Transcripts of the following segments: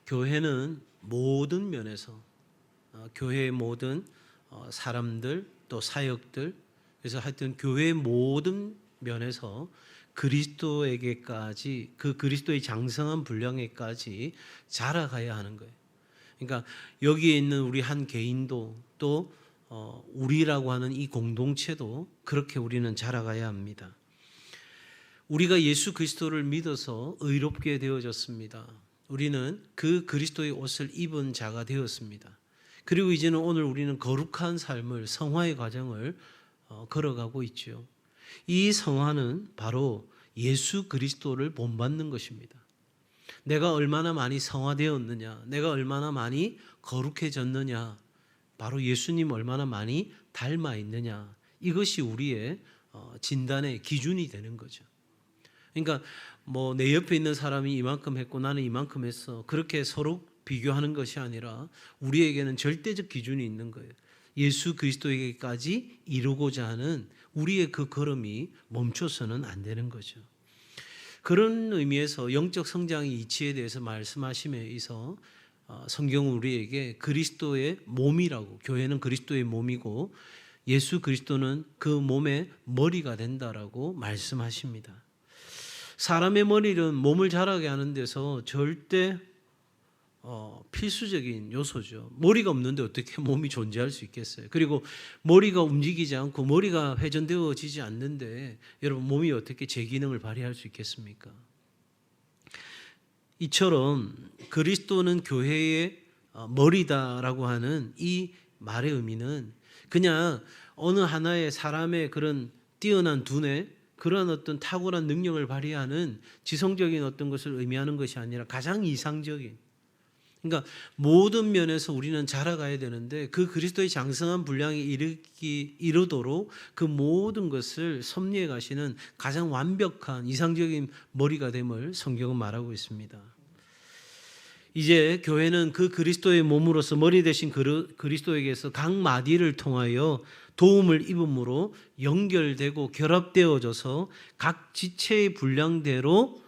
교회는 모든 면에서 교회의 모든 사람들 또 사역들, 그래서 하여튼 교회의 모든 면에서 그리스도에게까지, 그 그리스도의 장성한 분량에까지 자라가야 하는 거예요. 그러니까 여기에 있는 우리 한 개인도 또 우리라고 하는 이 공동체도 그렇게 우리는 자라가야 합니다. 우리가 예수 그리스도를 믿어서 의롭게 되어졌습니다. 우리는 그 그리스도의 옷을 입은 자가 되었습니다. 그리고 이제는 오늘 우리는 거룩한 삶을, 성화의 과정을 걸어가고 있죠. 이 성화는 바로 예수 그리스도를 본받는 것입니다. 내가 얼마나 많이 성화되었느냐, 내가 얼마나 많이 거룩해졌느냐, 바로 예수님 얼마나 많이 닮아 있느냐, 이것이 우리의 진단의 기준이 되는 거죠. 그러니까 뭐 내 옆에 있는 사람이 이만큼 했고 나는 이만큼 했어, 그렇게 서로 비교하는 것이 아니라 우리에게는 절대적 기준이 있는 거예요. 예수 그리스도에게까지 이루고자 하는 우리의 그 걸음이 멈춰서는 안 되는 거죠. 그런 의미에서 영적 성장의 이치에 대해서 말씀하심에 있어 성경은 우리에게 그리스도의 몸이라고, 교회는 그리스도의 몸이고 예수 그리스도는 그 몸의 머리가 된다라고 말씀하십니다. 사람의 머리는 몸을 자라게 하는 데서 절대 필수적인 요소죠. 머리가 없는데 어떻게 몸이 존재할 수 있겠어요? 그리고 머리가 움직이지 않고 머리가 회전되어지지 않는데 여러분 몸이 어떻게 제 기능을 발휘할 수 있겠습니까? 이처럼 그리스도는 교회의 머리다라고 하는 이 말의 의미는 그냥 어느 하나의 사람의 그런 뛰어난 두뇌, 그런 어떤 탁월한 능력을 발휘하는 지성적인 어떤 것을 의미하는 것이 아니라 가장 이상적인, 그러니까 모든 면에서 우리는 자라가야 되는데 그 그리스도의 장성한 분량에 이르도록 그 모든 것을 섭리해 가시는 가장 완벽한 이상적인 머리가 됨을 성경은 말하고 있습니다. 이제 교회는 그 그리스도의 몸으로서 머리 대신 그리스도에게서 각 마디를 통하여 도움을 입음으로 연결되고 결합되어져서 각 지체의 분량대로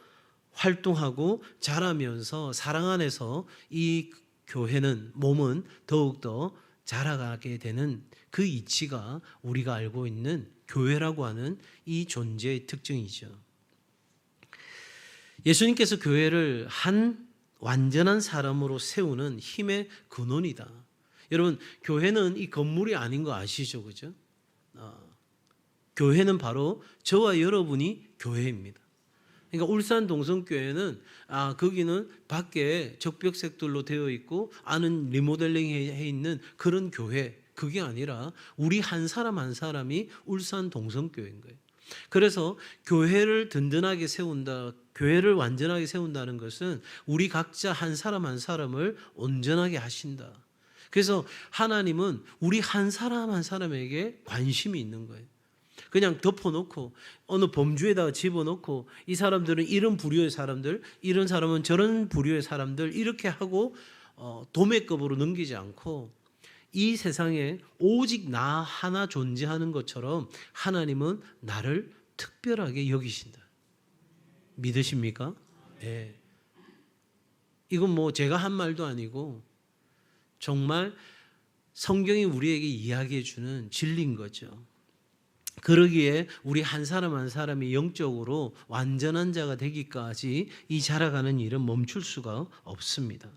활동하고 자라면서 사랑 안에서 이 교회는, 몸은 더욱더 자라가게 되는 그 이치가 우리가 알고 있는 교회라고 하는 이 존재의 특징이죠. 예수님께서 교회를 한 완전한 사람으로 세우는 힘의 근원이다. 여러분, 교회는 이 건물이 아닌 거 아시죠? 그죠? 교회는 바로 저와 여러분이 교회입니다. 그러니까 울산 동성교회는 거기는 밖에 적벽색들로 되어 있고 안은 리모델링 해 있는 그런 교회, 그게 아니라 우리 한 사람 한 사람이 울산 동성교회인 거예요. 그래서 교회를 든든하게 세운다, 교회를 완전하게 세운다는 것은 우리 각자 한 사람 한 사람을 온전하게 하신다. 그래서 하나님은 우리 한 사람 한 사람에게 관심이 있는 거예요. 그냥 덮어놓고 어느 범주에다가 집어넣고 이 사람들은 이런 부류의 사람들, 이런 사람은 저런 부류의 사람들, 이렇게 하고 도매급으로 넘기지 않고 이 세상에 오직 나 하나 존재하는 것처럼 하나님은 나를 특별하게 여기신다. 믿으십니까? 네. 이건 뭐 제가 한 말도 아니고 정말 성경이 우리에게 이야기해 주는 진리인 거죠. 그러기에 우리 한 사람 한 사람이 영적으로 완전한 자가 되기까지 이 자라가는 일은 멈출 수가 없습니다.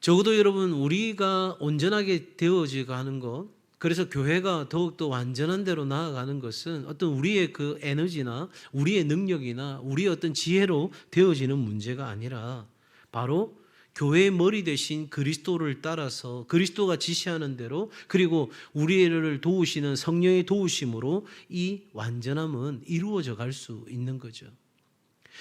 적어도 여러분, 우리가 온전하게 되어지가는 것, 그래서 교회가 더욱더 완전한 대로 나아가는 것은 어떤 우리의 그 에너지나 우리의 능력이나 우리의 어떤 지혜로 되어지는 문제가 아니라 바로 교회의 머리 대신 그리스도를 따라서 그리스도가 지시하는 대로, 그리고 우리를 도우시는 성령의 도우심으로 이 완전함은 이루어져 갈 수 있는 거죠.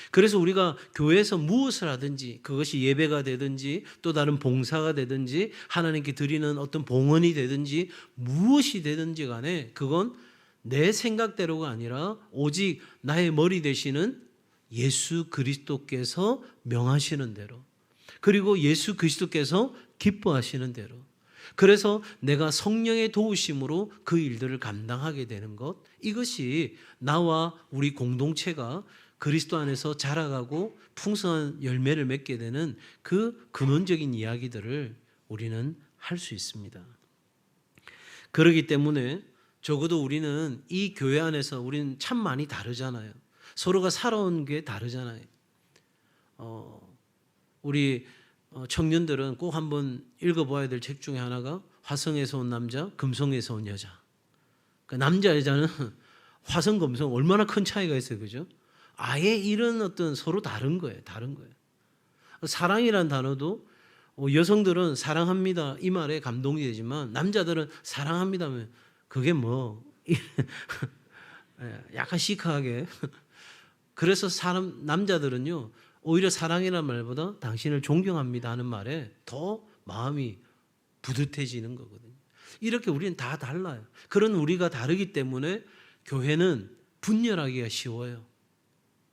그래서 우리가 교회에서 무엇을 하든지, 그것이 예배가 되든지 또 다른 봉사가 되든지 하나님께 드리는 어떤 봉헌이 되든지 무엇이 되든지 간에 그건 내 생각대로가 아니라 오직 나의 머리 되시는 예수 그리스도께서 명하시는 대로, 그리고 예수 그리스도께서 기뻐하시는 대로, 그래서 내가 성령의 도우심으로 그 일들을 감당하게 되는 것, 이것이 나와 우리 공동체가 그리스도 안에서 자라가고 풍성한 열매를 맺게 되는 그 근원적인 이야기들을 우리는 할 수 있습니다. 그렇기 때문에 적어도 우리는 이 교회 안에서 우리는 참 많이 다르잖아요. 서로가 살아온 게 다르잖아요. 우리 청년들은 꼭 한번 읽어봐야 될 책 중에 하나가 화성에서 온 남자, 금성에서 온 여자. 그러니까 남자, 여자는 화성, 금성 얼마나 큰 차이가 있어요. 그죠? 아예 이런 어떤 서로 다른 거예요. 다른 거예요. 사랑이란 단어도 여성들은 사랑합니다. 이 말에 감동이 되지만 남자들은 사랑합니다 하면 그게 뭐 약간 시크하게. 그래서 남자들은요 오히려 사랑이라는 말보다 당신을 존경합니다 하는 말에 더 마음이 뿌듯해지는 거거든요. 이렇게 우리는 다 달라요. 그런 우리가 다르기 때문에 교회는 분열하기가 쉬워요.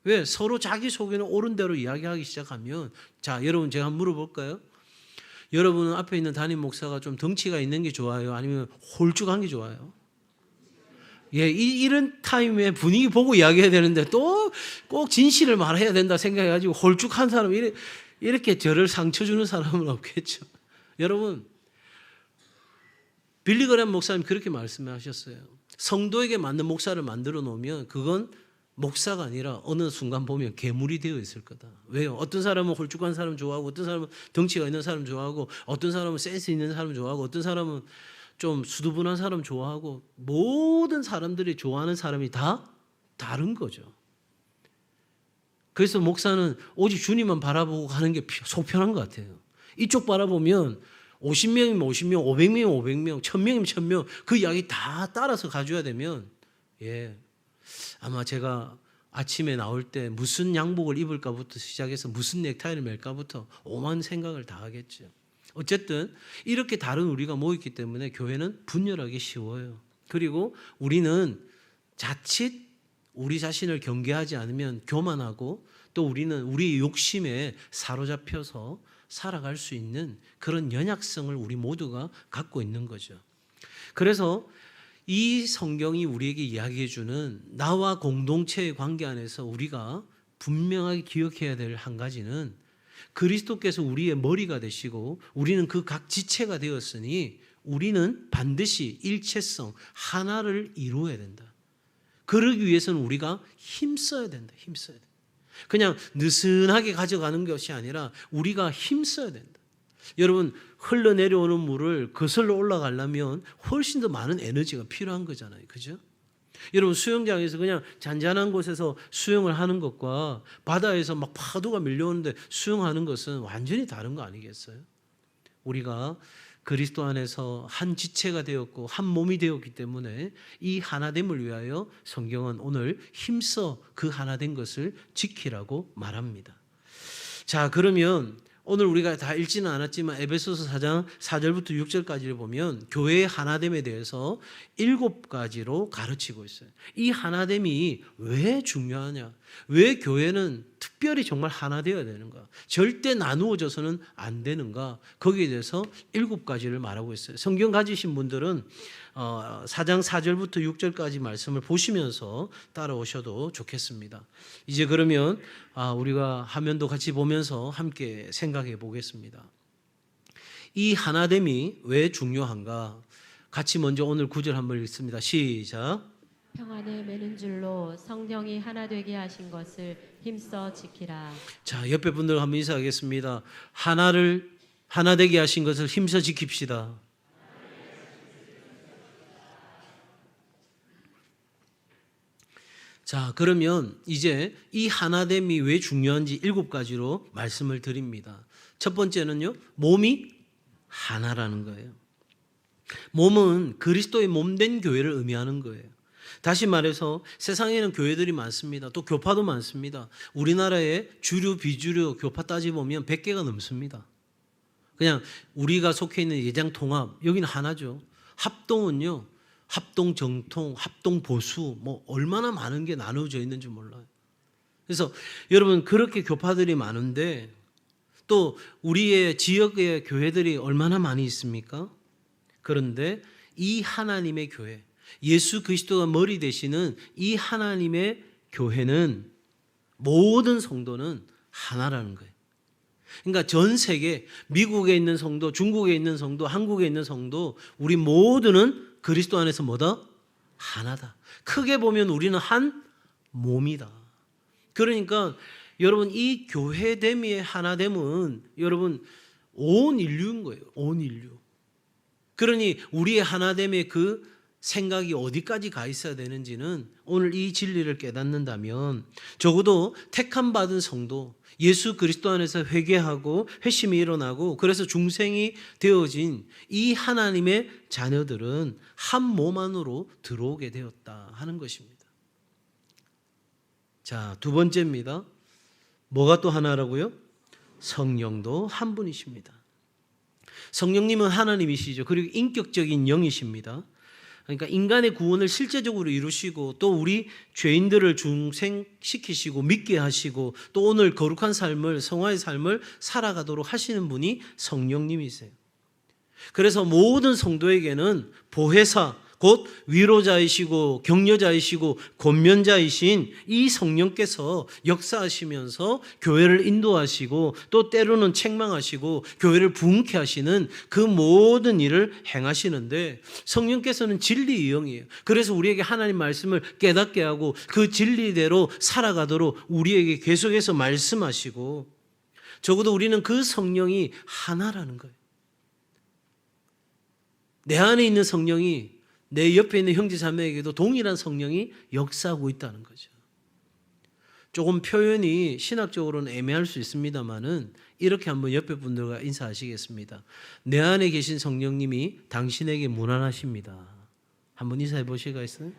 왜? 서로 자기 속에는 옳은 대로 이야기하기 시작하면, 자, 여러분 제가 한번 물어볼까요? 여러분은 앞에 있는 담임 목사가 좀 덩치가 있는 게 좋아요? 아니면 홀쭉한 게 좋아요? 예, 이런 타임에 분위기 보고 이야기해야 되는데 또 꼭 진실을 말해야 된다 생각해가지고 홀쭉한 사람, 이렇게 저를 상처 주는 사람은 없겠죠. 여러분, 빌리 그레이엄 목사님 그렇게 말씀하셨어요. 성도에게 맞는 목사를 만들어 놓으면 그건 목사가 아니라 어느 순간 보면 괴물이 되어 있을 거다. 왜요? 어떤 사람은 홀쭉한 사람 좋아하고, 어떤 사람은 덩치가 있는 사람 좋아하고, 어떤 사람은 센스 있는 사람 좋아하고, 어떤 사람은 좀 수두분한 사람 좋아하고, 모든 사람들이 좋아하는 사람이 다 다른 거죠. 그래서 목사는 오직 주님만 바라보고 가는 게 속편한 것 같아요. 이쪽 바라보면 50명이면 50명, 500명이면 500명, 1000명이면 1000명 그 이야기 다 따라서 가져야 되면, 예, 아마 제가 아침에 나올 때 무슨 양복을 입을까부터 시작해서 무슨 넥타이를 맬까부터 오만 생각을 다 하겠죠. 어쨌든 이렇게 다른 우리가 모였기 때문에 교회는 분열하기 쉬워요. 그리고 우리는 자칫 우리 자신을 경계하지 않으면 교만하고, 또 우리는 우리의 욕심에 사로잡혀서 살아갈 수 있는 그런 연약성을 우리 모두가 갖고 있는 거죠. 그래서 이 성경이 우리에게 이야기해 주는 나와 공동체의 관계 안에서 우리가 분명하게 기억해야 될 한 가지는, 그리스도께서 우리의 머리가 되시고 우리는 그 각 지체가 되었으니 우리는 반드시 일체성 하나를 이루어야 된다. 그러기 위해서는 우리가 힘써야 된다. 힘써야 된다. 그냥 느슨하게 가져가는 것이 아니라 우리가 힘써야 된다. 여러분, 흘러내려오는 물을 거슬러 올라가려면 훨씬 더 많은 에너지가 필요한 거잖아요. 그죠? 여러분, 수영장에서 그냥 잔잔한 곳에서 수영을 하는 것과 바다에서 막 파도가 밀려오는데 수영하는 것은 완전히 다른 거 아니겠어요? 우리가 그리스도 안에서 한 지체가 되었고 한 몸이 되었기 때문에 이 하나됨을 위하여 성경은 오늘 힘써 그 하나된 것을 지키라고 말합니다. 자, 그러면 오늘 우리가 다 읽지는 않았지만 에베소서 4장 4절부터 6절까지를 보면 교회의 하나됨에 대해서 7가지로 가르치고 있어요. 이 하나됨이 왜 중요하냐? 왜 교회는 특별히 정말 하나 되어야 되는가? 절대 나누어져서는 안 되는가? 거기에 대해서 7가지를 말하고 있어요. 성경 가지신 분들은 4장 4절부터 6절까지 말씀을 보시면서 따라오셔도 좋겠습니다. 이제 그러면 우리가 화면도 같이 보면서 함께 생각해 보겠습니다. 이 하나됨이 왜 중요한가? 같이 먼저 오늘 9절 한번 읽습니다. 시작. 평안을 매는 줄로 성령이 하나 되게 하신 것을 힘써 지키라. 자, 옆에 분들 한번 인사하겠습니다. 하나 되게 하신 것을 힘써 지킵시다. 자, 그러면 이제 이 하나됨이 왜 중요한지 7가지로 말씀을 드립니다. 첫 번째는요, 몸이 하나라는 거예요. 몸은 그리스도의 몸된 교회를 의미하는 거예요. 다시 말해서 세상에는 교회들이 많습니다. 또 교파도 많습니다. 우리나라의 주류, 비주류 교파 따지보면 100개가 넘습니다. 그냥 우리가 속해 있는 예장통합, 여기는 하나죠. 합동은요, 합동 정통, 합동 보수, 뭐 얼마나 많은 게 나누어져 있는지 몰라요. 그래서 여러분, 그렇게 교파들이 많은데 또 우리의 지역의 교회들이 얼마나 많이 있습니까? 그런데 이 하나님의 교회, 예수 그리스도가 머리 되시는 이 하나님의 교회는 모든 성도는 하나라는 거예요. 그러니까 전 세계, 미국에 있는 성도, 중국에 있는 성도, 한국에 있는 성도, 우리 모두는 그리스도 안에서 뭐다? 하나다. 크게 보면 우리는 한 몸이다. 그러니까 여러분, 이 교회됨의 하나됨은 여러분 온 인류인 거예요. 온 인류. 그러니 우리의 하나됨의 그 생각이 어디까지 가 있어야 되는지는 오늘 이 진리를 깨닫는다면 적어도 택함 받은 성도, 예수 그리스도 안에서 회개하고 회심이 일어나고 그래서 중생이 되어진 이 하나님의 자녀들은 한 몸 안으로 들어오게 되었다 하는 것입니다. 자, 두 번째입니다. 뭐가 또 하나라고요? 성령도 한 분이십니다. 성령님은 하나님이시죠. 그리고 인격적인 영이십니다. 그러니까 인간의 구원을 실제적으로 이루시고 또 우리 죄인들을 중생시키시고 믿게 하시고 또 오늘 거룩한 삶을, 성화의 삶을 살아가도록 하시는 분이 성령님이세요. 그래서 모든 성도에게는 보혜사, 곧 위로자이시고 격려자이시고 권면자이신 이 성령께서 역사하시면서 교회를 인도하시고 또 때로는 책망하시고 교회를 부흥케 하시는 그 모든 일을 행하시는데 성령께서는 진리의 영이에요. 그래서 우리에게 하나님 말씀을 깨닫게 하고 그 진리대로 살아가도록 우리에게 계속해서 말씀하시고 적어도 우리는 그 성령이 하나라는 거예요. 내 안에 있는 성령이 내 옆에 있는 형제 자매에게도 동일한 성령이 역사하고 있다는 거죠. 조금 표현이 신학적으로는 애매할 수 있습니다만은 이렇게 한번 옆에 분들과 인사하시겠습니다. 내 안에 계신 성령님이 당신에게 무난하십니다. 한번 인사해 보시겠어요?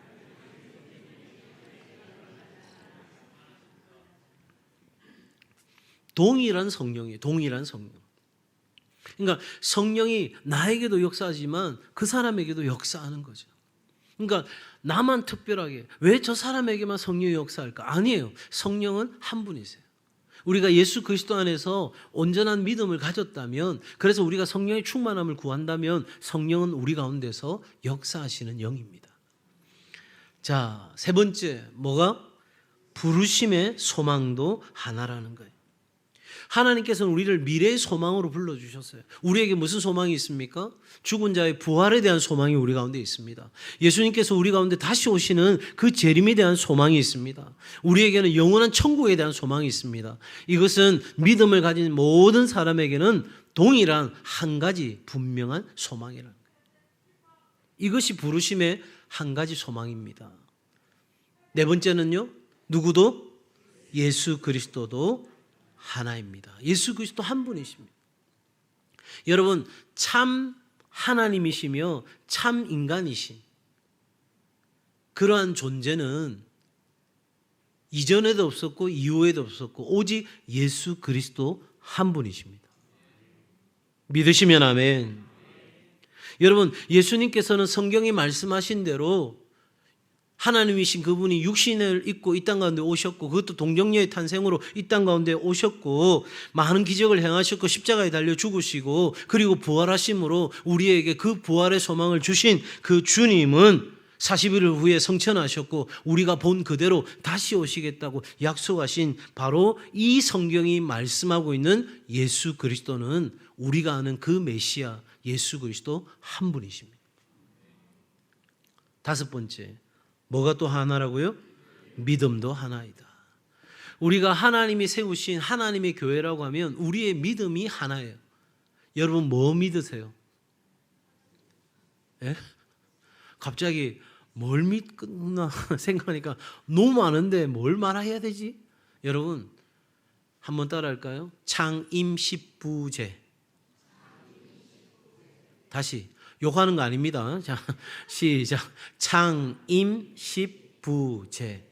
동일한 성령이에요. 동일한 성령. 그러니까 성령이 나에게도 역사하지만 그 사람에게도 역사하는 거죠. 그러니까 나만 특별하게 왜 저 사람에게만 성령이 역사할까? 아니에요. 성령은 한 분이세요. 우리가 예수 그리스도 안에서 온전한 믿음을 가졌다면, 그래서 우리가 성령의 충만함을 구한다면 성령은 우리 가운데서 역사하시는 영입니다. 자, 세 번째 뭐가? 부르심의 소망도 하나라는 거예요. 하나님께서는 우리를 미래의 소망으로 불러주셨어요. 우리에게 무슨 소망이 있습니까? 죽은 자의 부활에 대한 소망이 우리 가운데 있습니다. 예수님께서 우리 가운데 다시 오시는 그 재림에 대한 소망이 있습니다. 우리에게는 영원한 천국에 대한 소망이 있습니다. 이것은 믿음을 가진 모든 사람에게는 동일한 한 가지 분명한 소망이라는 거예요. 이것이 부르심의 한 가지 소망입니다. 네 번째는요, 누구도? 예수 그리스도도 하나입니다. 예수 그리스도 한 분이십니다. 여러분, 참 하나님이시며 참 인간이신 그러한 존재는 이전에도 없었고 이후에도 없었고 오직 예수 그리스도 한 분이십니다. 믿으시면 아멘. 여러분, 예수님께서는 성경이 말씀하신 대로 하나님이신 그분이 육신을 입고 이 땅 가운데 오셨고 그것도 동정녀의 탄생으로 이 땅 가운데 오셨고 많은 기적을 행하셨고 십자가에 달려 죽으시고 그리고 부활하심으로 우리에게 그 부활의 소망을 주신 그 주님은 40일 후에 성천하셨고 우리가 본 그대로 다시 오시겠다고 약속하신 바로 이 성경이 말씀하고 있는 예수 그리스도는 우리가 아는 그 메시아 예수 그리스도 한 분이십니다. 다섯 번째, 뭐가 또 하나라고요? 믿음도 하나이다. 우리가 하나님이 세우신 하나님의 교회라고 하면 우리의 믿음이 하나예요. 여러분 뭐 믿으세요? 예? 갑자기 뭘 믿나 생각하니까 너무 많은데 뭘 말해야 되지? 여러분 한번 따라할까요? 창임십부제. 다시 욕하는 거 아닙니다. 자, 시작. 창임십부제.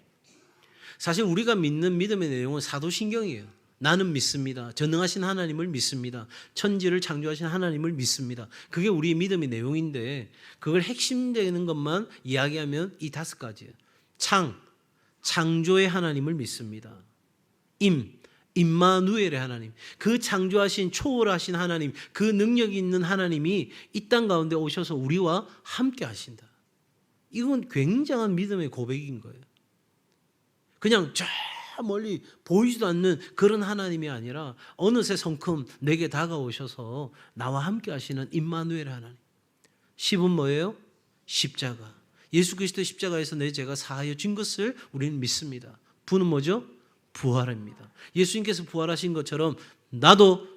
사실 우리가 믿는 믿음의 내용은 사도신경이에요. 나는 믿습니다. 전능하신 하나님을 믿습니다. 천지를 창조하신 하나님을 믿습니다. 그게 우리의 믿음의 내용인데 그걸 핵심되는 것만 이야기하면 이 다섯 가지예요. 창조의 하나님을 믿습니다. 임마누엘의 하나님, 그 창조하신 초월하신 하나님, 그 능력이 있는 하나님이 이 땅 가운데 오셔서 우리와 함께 하신다. 이건 굉장한 믿음의 고백인 거예요. 그냥 쫙 멀리 보이지도 않는 그런 하나님이 아니라 어느새 성큼 내게 다가오셔서 나와 함께 하시는 임마누엘 하나님. 10은 뭐예요? 십자가. 예수 그리스도의 십자가에서 내 죄가 사하여 진 것을 우리는 믿습니다. 부는 뭐죠? 부활입니다. 예수님께서 부활하신 것처럼 나도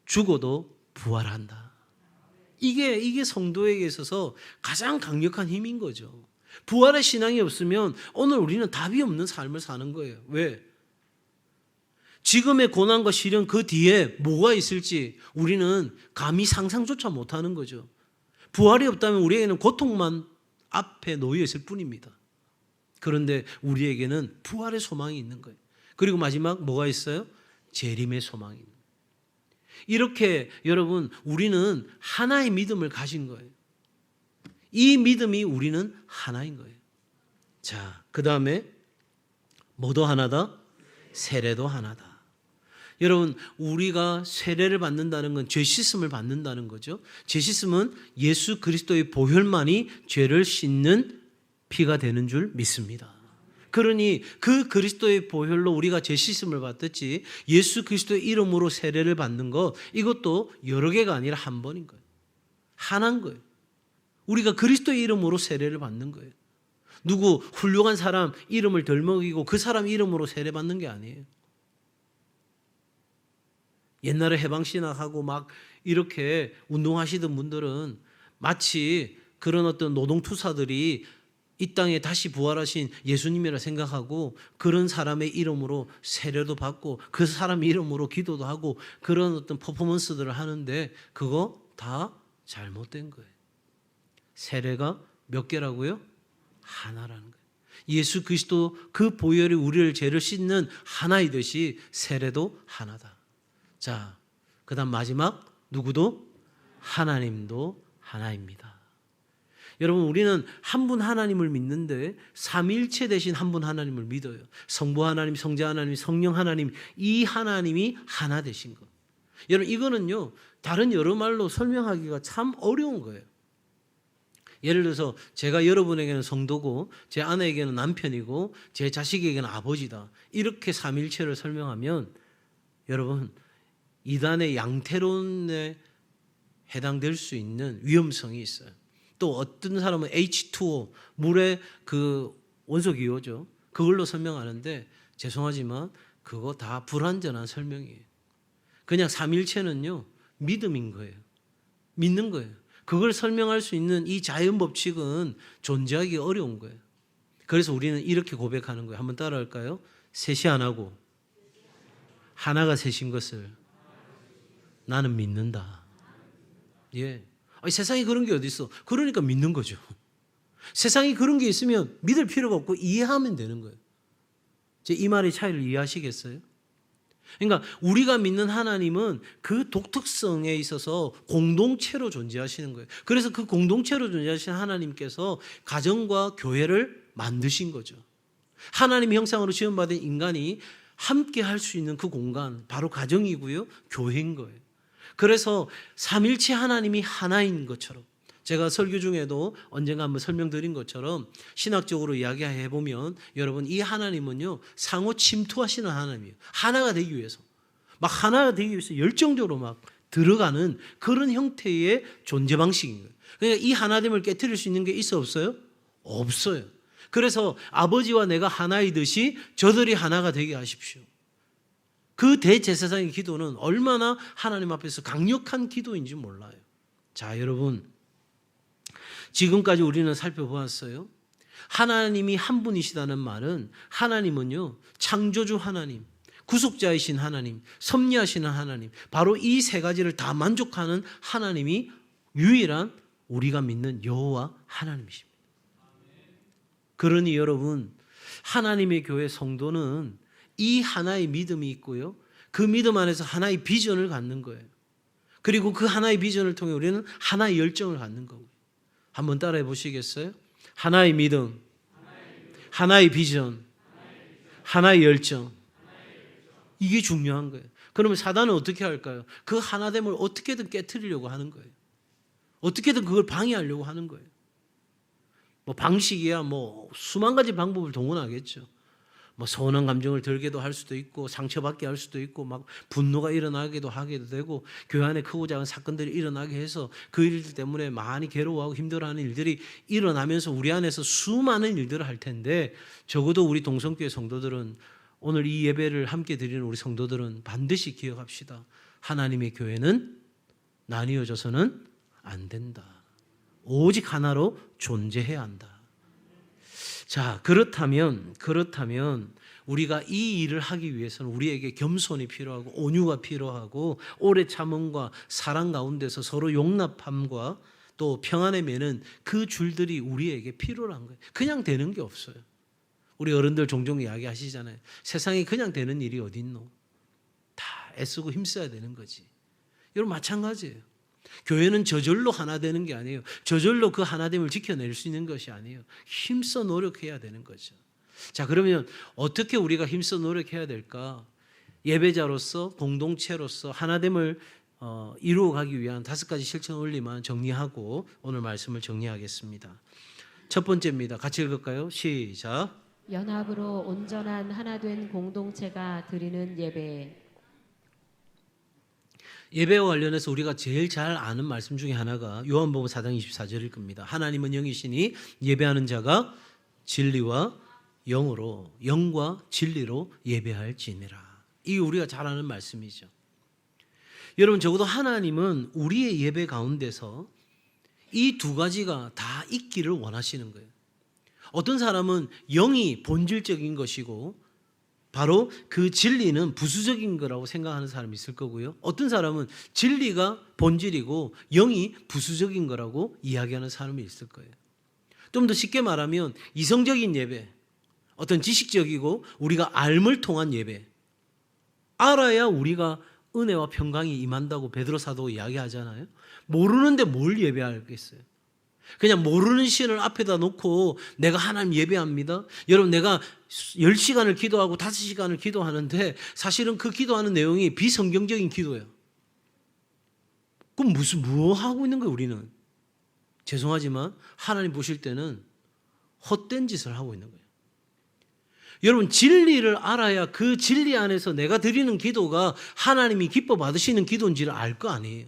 죽어도 부활한다. 이게 성도에게 있어서 가장 강력한 힘인 거죠. 부활의 신앙이 없으면 오늘 우리는 답이 없는 삶을 사는 거예요. 왜? 지금의 고난과 시련 그 뒤에 뭐가 있을지 우리는 감히 상상조차 못하는 거죠. 부활이 없다면 우리에게는 고통만 앞에 놓여 있을 뿐입니다. 그런데 우리에게는 부활의 소망이 있는 거예요. 그리고 마지막 뭐가 있어요? 재림의 소망이 있는 거예요. 이렇게 여러분 우리는 하나의 믿음을 가진 거예요. 이 믿음이 우리는 하나인 거예요. 자, 그 다음에 뭐도 하나다? 세례도 하나다. 여러분 우리가 세례를 받는다는 건 죄 씻음을 받는다는 거죠. 죄 씻음은 예수 그리스도의 보혈만이 죄를 씻는 피가 되는 줄 믿습니다. 그러니 그 그리스도의 보혈로 우리가 죄 씻음을 받듯이 예수 그리스도의 이름으로 세례를 받는 것, 이것도 여러 개가 아니라 한 번인 거예요. 하나인 거예요. 우리가 그리스도의 이름으로 세례를 받는 거예요. 누구 훌륭한 사람 이름을 덜 먹이고 그 사람 이름으로 세례 받는 게 아니에요. 옛날에 해방신학하고 막 이렇게 운동하시던 분들은 마치 그런 어떤 노동투사들이 이 땅에 다시 부활하신 예수님이라 생각하고 그런 사람의 이름으로 세례도 받고 그 사람 이름으로 기도도 하고 그런 어떤 퍼포먼스들을 하는데 그거 다 잘못된 거예요. 세례가 몇 개라고요? 하나라는 거예요. 예수 그리스도 그 보혈이 우리를 죄를 씻는 하나이듯이 세례도 하나다. 자, 그 다음 마지막 누구도? 하나님도 하나입니다. 여러분 우리는 한 분 하나님을 믿는데 삼위일체 대신 한 분 하나님을 믿어요. 성부 하나님, 성자 하나님, 성령 하나님, 이 하나님이 하나 되신 것. 여러분 이거는요 다른 여러 말로 설명하기가 참 어려운 거예요. 예를 들어서 제가 여러분에게는 성도고 제 아내에게는 남편이고 제 자식에게는 아버지다. 이렇게 삼위일체를 설명하면 여러분 이단의 양태론에 해당될 수 있는 위험성이 있어요. 또 어떤 사람은 H2O, 물의 그 원소기호죠. 그걸로 설명하는데 죄송하지만 그거 다 불완전한 설명이에요. 그냥 삼위일체는요 믿음인 거예요. 믿는 거예요. 그걸 설명할 수 있는 이 자연 법칙은 존재하기 어려운 거예요. 그래서 우리는 이렇게 고백하는 거예요. 한번 따라할까요? 셋이 하나고 하나가 셋인 것을 나는 믿는다. 예. 아니, 세상에 그런 게 어디 있어? 그러니까 믿는 거죠. 세상에 그런 게 있으면 믿을 필요가 없고 이해하면 되는 거예요. 제 이 말의 차이를 이해하시겠어요? 그러니까 우리가 믿는 하나님은 그 독특성에 있어서 공동체로 존재하시는 거예요. 그래서 그 공동체로 존재하시는 하나님께서 가정과 교회를 만드신 거죠. 하나님 형상으로 지음받은 인간이 함께 할 수 있는 그 공간, 바로 가정이고요, 교회인 거예요. 그래서 삼일체 하나님이 하나인 것처럼 제가 설교 중에도 언젠가 한번 설명드린 것처럼 신학적으로 이야기해 보면 여러분 이 하나님은요 상호 침투하시는 하나님이에요. 하나가 되기 위해서 막 하나가 되기 위해서 열정적으로 막 들어가는 그런 형태의 존재 방식인 거예요. 그러니까 이 하나됨을 깨트릴 수 있는 게 있어 없어요? 없어요. 그래서 아버지와 내가 하나이듯이 저들이 하나가 되게 하십시오. 그 대제사장의 기도는 얼마나 하나님 앞에서 강력한 기도인지 몰라요. 자, 여러분 지금까지 우리는 살펴보았어요. 하나님이 한 분이시다는 말은 하나님은요 창조주 하나님, 구속자이신 하나님, 섭리하시는 하나님, 바로 이 세 가지를 다 만족하는 하나님이 유일한 우리가 믿는 여호와 하나님이십니다. 그러니 여러분 하나님의 교회 성도는 이 하나의 믿음이 있고요. 그 믿음 안에서 하나의 비전을 갖는 거예요. 그리고 그 하나의 비전을 통해 우리는 하나의 열정을 갖는 거고요. 한번 따라해 보시겠어요? 하나의 믿음, 하나의 비전, 하나의 열정. 이게 중요한 거예요. 그러면 사단은 어떻게 할까요? 그 하나됨을 어떻게든 깨트리려고 하는 거예요. 어떻게든 그걸 방해하려고 하는 거예요. 뭐 방식이야 뭐 수만 가지 방법을 동원하겠죠. 뭐 서운한 감정을 들게도 할 수도 있고 상처받게 할 수도 있고 막 분노가 일어나기도 하게도 되고 교회 안에 크고 작은 사건들이 일어나게 해서 그 일들 때문에 많이 괴로워하고 힘들어하는 일들이 일어나면서 우리 안에서 수많은 일들을 할 텐데 적어도 우리 동성교회 성도들은 오늘 이 예배를 함께 드리는 우리 성도들은 반드시 기억합시다. 하나님의 교회는 나뉘어져서는 안 된다. 오직 하나로 존재해야 한다. 자, 그렇다면 우리가 이 일을 하기 위해서는 우리에게 겸손이 필요하고 온유가 필요하고 오래 참음과 사랑 가운데서 서로 용납함과 또 평안에 매는 그 줄들이 우리에게 필요한 거예요. 그냥 되는 게 없어요. 우리 어른들 종종 이야기하시잖아요. 세상에 그냥 되는 일이 어디 있노? 다 애쓰고 힘써야 되는 거지. 여러분 마찬가지예요. 교회는 저절로 하나 되는 게 아니에요. 저절로 그 하나됨을 지켜낼 수 있는 것이 아니에요. 힘써 노력해야 되는 거죠. 자, 그러면 어떻게 우리가 힘써 노력해야 될까? 예배자로서 공동체로서 하나됨을 이루어가기 위한 5가지 실천 원리만 정리하고 오늘 말씀을 정리하겠습니다. 첫 번째입니다. 같이 읽을까요? 시작. 연합으로 온전한 하나 된 공동체가 드리는 예배. 예배와 관련해서 우리가 제일 잘 아는 말씀 중에 하나가 요한복음 4장 24절일 겁니다. 하나님은 영이시니 예배하는 자가 진리와 영으로 영과 진리로 예배할지니라. 이 우리가 잘 아는 말씀이죠. 여러분 적어도 하나님은 우리의 예배 가운데서 이 2가지가 다 있기를 원하시는 거예요. 어떤 사람은 영이 본질적인 것이고 바로 그 진리는 부수적인 거라고 생각하는 사람이 있을 거고요. 어떤 사람은 진리가 본질이고 영이 부수적인 거라고 이야기하는 사람이 있을 거예요. 좀 더 쉽게 말하면 이성적인 예배, 어떤 지식적이고 우리가 알물 통한 예배, 알아야 우리가 은혜와 평강이 임한다고 베드로 사도 이야기하잖아요. 모르는데 뭘 예배하겠어요? 그냥 모르는 신을 앞에다 놓고 내가 하나님 예배합니다. 여러분 내가 10시간을 기도하고 5시간을 기도하는데 사실은 그 기도하는 내용이 비성경적인 기도예요. 그럼 뭐 하고 있는 거예요 우리는? 죄송하지만 하나님 보실 때는 헛된 짓을 하고 있는 거예요. 여러분 진리를 알아야 그 진리 안에서 내가 드리는 기도가 하나님이 기뻐 받으시는 기도인지를 알 거 아니에요.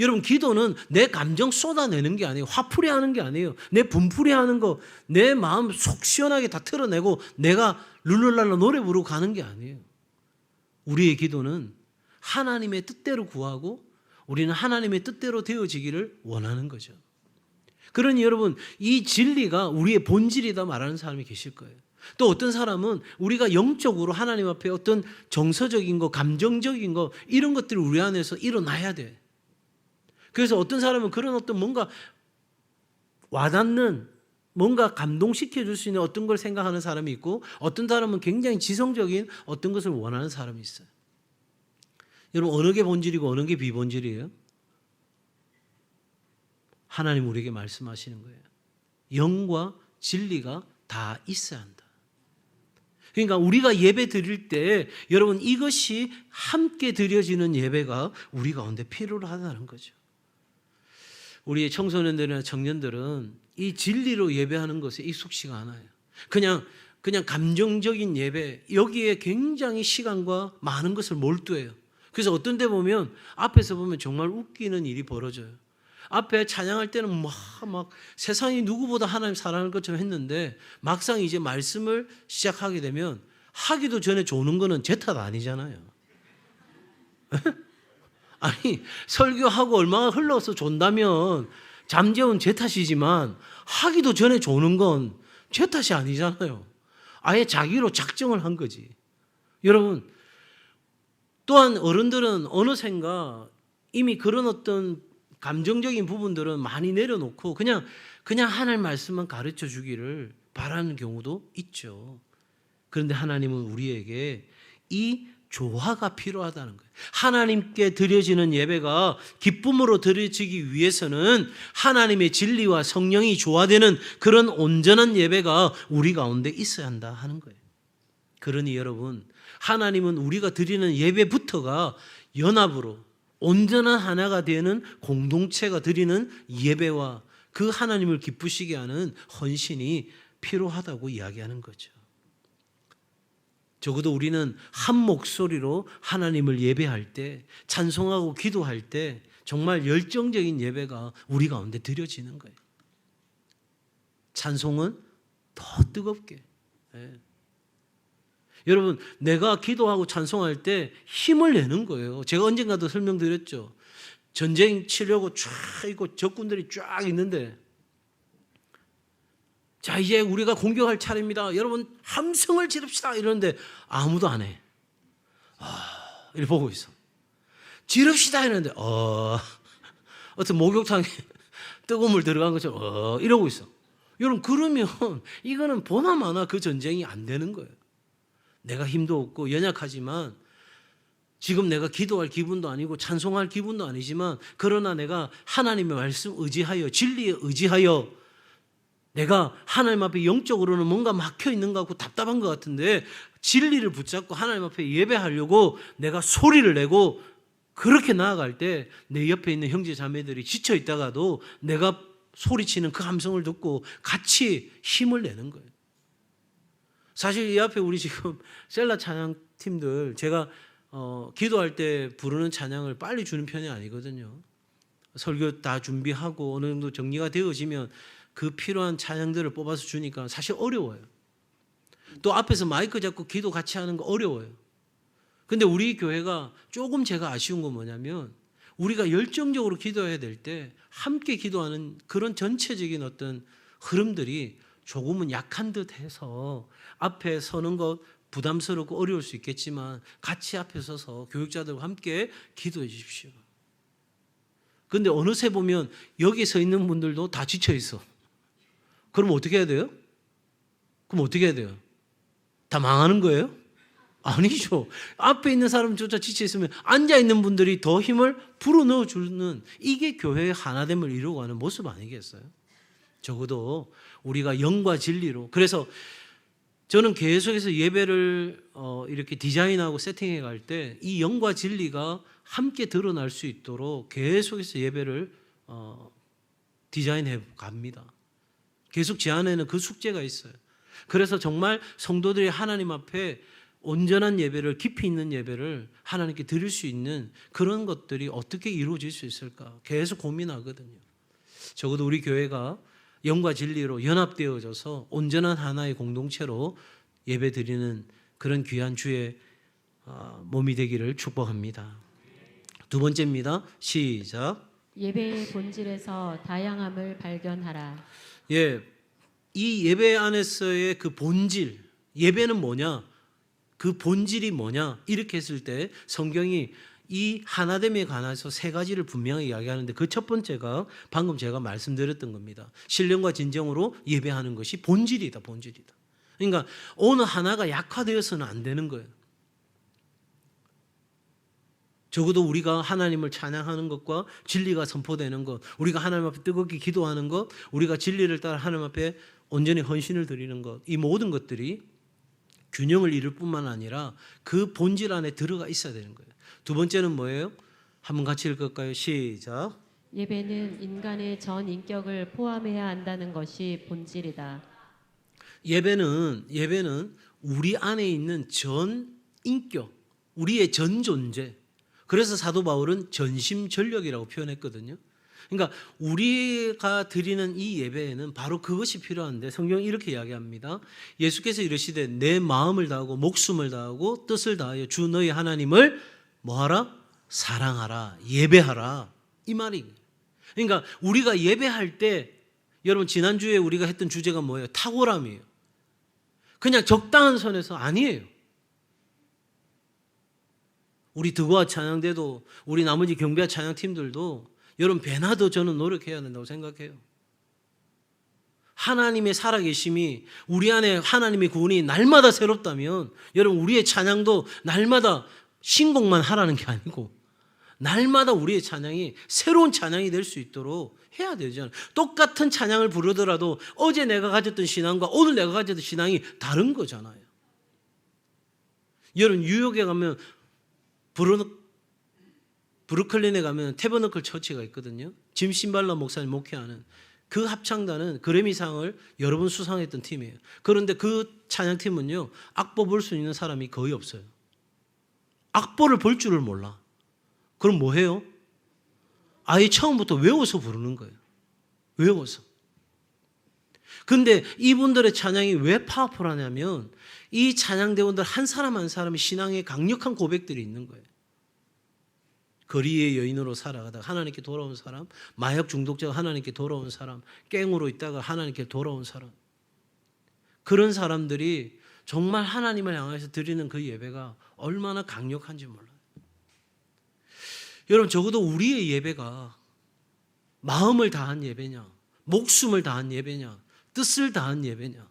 여러분 기도는 내 감정 쏟아내는 게 아니에요. 화풀이 하는 게 아니에요. 내 분풀이 하는 거, 내 마음 속 시원하게 다 털어내고 내가 룰루랄라 노래 부르고 가는 게 아니에요. 우리의 기도는 하나님의 뜻대로 구하고 우리는 하나님의 뜻대로 되어지기를 원하는 거죠. 그러니 여러분 이 진리가 우리의 본질이다 말하는 사람이 계실 거예요. 또 어떤 사람은 우리가 영적으로 하나님 앞에 어떤 정서적인 거, 감정적인 거 이런 것들이 우리 안에서 일어나야 돼. 그래서 어떤 사람은 그런 어떤 뭔가 와닿는 뭔가 감동시켜 줄 수 있는 어떤 걸 생각하는 사람이 있고 어떤 사람은 굉장히 지성적인 어떤 것을 원하는 사람이 있어요. 여러분 어느 게 본질이고 어느 게 비본질이에요? 하나님 우리에게 말씀하시는 거예요. 영과 진리가 다 있어야 한다. 그러니까 우리가 예배 드릴 때 여러분 이것이 함께 드려지는 예배가 우리 가운데 필요하다는 거죠. 우리의 청소년들이나 청년들은 이 진리로 예배하는 것에 익숙치가 않아요. 그냥 감정적인 예배 여기에 굉장히 시간과 많은 것을 몰두해요. 그래서 어떤 데 보면 앞에서 보면 정말 웃기는 일이 벌어져요. 앞에 찬양할 때는 막 세상이 누구보다 하나님 사랑할 것처럼 했는데 막상 이제 말씀을 시작하게 되면 하기도 전에 조는 거는 제 탓 아니잖아요. 아니 설교하고 얼마나 흘러서 존다면 잠재운 제 탓이지만 하기도 전에 조는 건 제 탓이 아니잖아요. 아예 자기로 작정을 한 거지. 여러분 또한 어른들은 어느샌가 이미 그런 어떤 감정적인 부분들은 많이 내려놓고 그냥 하나님 말씀만 가르쳐 주기를 바라는 경우도 있죠. 그런데 하나님은 우리에게 이 조화가 필요하다는 거예요. 하나님께 드려지는 예배가 기쁨으로 드려지기 위해서는 하나님의 진리와 성령이 조화되는 그런 온전한 예배가 우리 가운데 있어야 한다 하는 거예요. 그러니 여러분 하나님은 우리가 드리는 예배부터가 연합으로 온전한 하나가 되는 공동체가 드리는 예배와 그 하나님을 기쁘시게 하는 헌신이 필요하다고 이야기하는 거죠. 적어도 우리는 한 목소리로 하나님을 예배할 때, 찬송하고 기도할 때 정말 열정적인 예배가 우리 가운데 드려지는 거예요. 찬송은 더 뜨겁게. 예. 여러분, 내가 기도하고 찬송할 때 힘을 내는 거예요. 제가 언젠가도 설명드렸죠. 전쟁 치려고 쫙 있고 적군들이 쫙 있는데, 자, 이제 우리가 공격할 차례입니다. 여러분, 함성을 지릅시다. 이러는데 아무도 안 해. 이렇게 보고 있어. 지릅시다. 이러는데, 어떤 목욕탕에 뜨거운 물 들어간 것처럼, 이러고 있어. 여러분, 그러면 이거는 보나마나 그 전쟁이 안 되는 거예요. 내가 힘도 없고 연약하지만, 지금 내가 기도할 기분도 아니고 찬송할 기분도 아니지만, 그러나 내가 하나님의 말씀 의지하여, 진리에 의지하여, 내가 하나님 앞에 영적으로는 뭔가 막혀 있는 것 같고 답답한 것 같은데 진리를 붙잡고 하나님 앞에 예배하려고 내가 소리를 내고 그렇게 나아갈 때 내 옆에 있는 형제 자매들이 지쳐 있다가도 내가 소리치는 그 함성을 듣고 같이 힘을 내는 거예요. 사실 이 앞에 우리 지금 셀라 찬양팀들, 제가 기도할 때 부르는 찬양을 빨리 주는 편이 아니거든요. 설교 다 준비하고 어느 정도 정리가 되어지면 그 필요한 찬양들을 뽑아서 주니까 사실 어려워요. 또 앞에서 마이크 잡고 기도 같이 하는 거 어려워요. 근데 우리 교회가 조금 제가 아쉬운 건 뭐냐면, 우리가 열정적으로 기도해야 될 때 함께 기도하는 그런 전체적인 어떤 흐름들이 조금은 약한 듯 해서, 앞에 서는 것 부담스럽고 어려울 수 있겠지만 같이 앞에 서서 교육자들과 함께 기도해 주십시오. 근데 어느새 보면 여기 서 있는 분들도 다 지쳐 있어. 그럼 어떻게 해야 돼요? 그럼 어떻게 해야 돼요? 다 망하는 거예요? 아니죠. 앞에 있는 사람조차 지쳐 있으면 앉아 있는 분들이 더 힘을 불어넣어 주는, 이게 교회의 하나됨을 이루어가는 모습 아니겠어요? 적어도 우리가 영과 진리로. 그래서 저는 계속해서 예배를 이렇게 디자인하고 세팅해 갈 때 이 영과 진리가 함께 드러날 수 있도록 계속해서 예배를 디자인해 갑니다. 계속 제 안에는 그 숙제가 있어요. 그래서 정말 성도들이 하나님 앞에 온전한 예배를, 깊이 있는 예배를 하나님께 드릴 수 있는 그런 것들이 어떻게 이루어질 수 있을까 계속 고민하거든요. 적어도 우리 교회가 영과 진리로 연합되어져서 온전한 하나의 공동체로 예배 드리는 그런 귀한 주의 몸이 되기를 축복합니다. 두 번째입니다. 시작. 예배의 본질에서 다양함을 발견하라. 예, 이 예배 안에서의 그 본질, 예배는 뭐냐, 그 본질이 뭐냐, 이렇게 했을 때 성경이 이 하나됨에 관해서 세 가지를 분명히 이야기하는데, 그 첫 번째가 방금 제가 말씀드렸던 겁니다. 신령과 진정으로 예배하는 것이 본질이다, 본질이다. 그러니까 어느 하나가 약화되어서는 안 되는 거예요. 적어도 우리가 하나님을 찬양하는 것과 진리가 선포되는 것, 우리가 하나님 앞에 뜨겁게 기도하는 것, 우리가 진리를 따라 하나님 앞에 온전히 헌신을 드리는 것, 이 모든 것들이 균형을 이룰 뿐만 아니라 그 본질 안에 들어가 있어야 되는 거예요. 두 번째는 뭐예요? 한번 같이 읽을까요? 시작. 예배는 인간의 전 인격을 포함해야 한다는 것이 본질이다. 예배는 우리 안에 있는 전 인격, 우리의 전 존재. 그래서 사도 바울은 전심전력이라고 표현했거든요. 그러니까 우리가 드리는 이 예배에는 바로 그것이 필요한데, 성경이 이렇게 이야기합니다. 예수께서 이르시되 내 마음을 다하고 목숨을 다하고 뜻을 다하여 주 너희 하나님을 뭐하라? 사랑하라, 예배하라, 이 말이. 그러니까 우리가 예배할 때, 여러분 지난주에 우리가 했던 주제가 뭐예요? 탁월함이에요. 그냥 적당한 선에서 아니에요. 우리 드고아 찬양대도, 우리 나머지 경배와 찬양팀들도 여러분 배나 더 저는 노력해야 된다고 생각해요. 하나님의 살아계심이, 우리 안에 하나님의 구원이 날마다 새롭다면, 여러분 우리의 찬양도 날마다 신곡만 하라는 게 아니고 날마다 우리의 찬양이 새로운 찬양이 될 수 있도록 해야 되잖아요. 똑같은 찬양을 부르더라도 어제 내가 가졌던 신앙과 오늘 내가 가졌던 신앙이 다른 거잖아요. 여러분 뉴욕에 가면 브루클린에 가면 태버너클 처치가 있거든요. 짐 신발라 목사님 목회하는 그 합창단은 그래미상을 여러 번 수상했던 팀이에요. 그런데 그 찬양팀은요, 악보 볼 수 있는 사람이 거의 없어요. 악보를 볼 줄을 몰라. 그럼 뭐 해요? 아예 처음부터 외워서 부르는 거예요. 외워서. 근데 이분들의 찬양이 왜 파워풀하냐면 이 찬양대원들 한 사람 한 사람이 신앙의 강력한 고백들이 있는 거예요. 거리의 여인으로 살아가다가 하나님께 돌아온 사람, 마약 중독자가 하나님께 돌아온 사람, 깽으로 있다가 하나님께 돌아온 사람. 그런 사람들이 정말 하나님을 향해서 드리는 그 예배가 얼마나 강력한지 몰라요. 여러분, 적어도 우리의 예배가 마음을 다한 예배냐, 목숨을 다한 예배냐, 뜻을 다한 예배냐,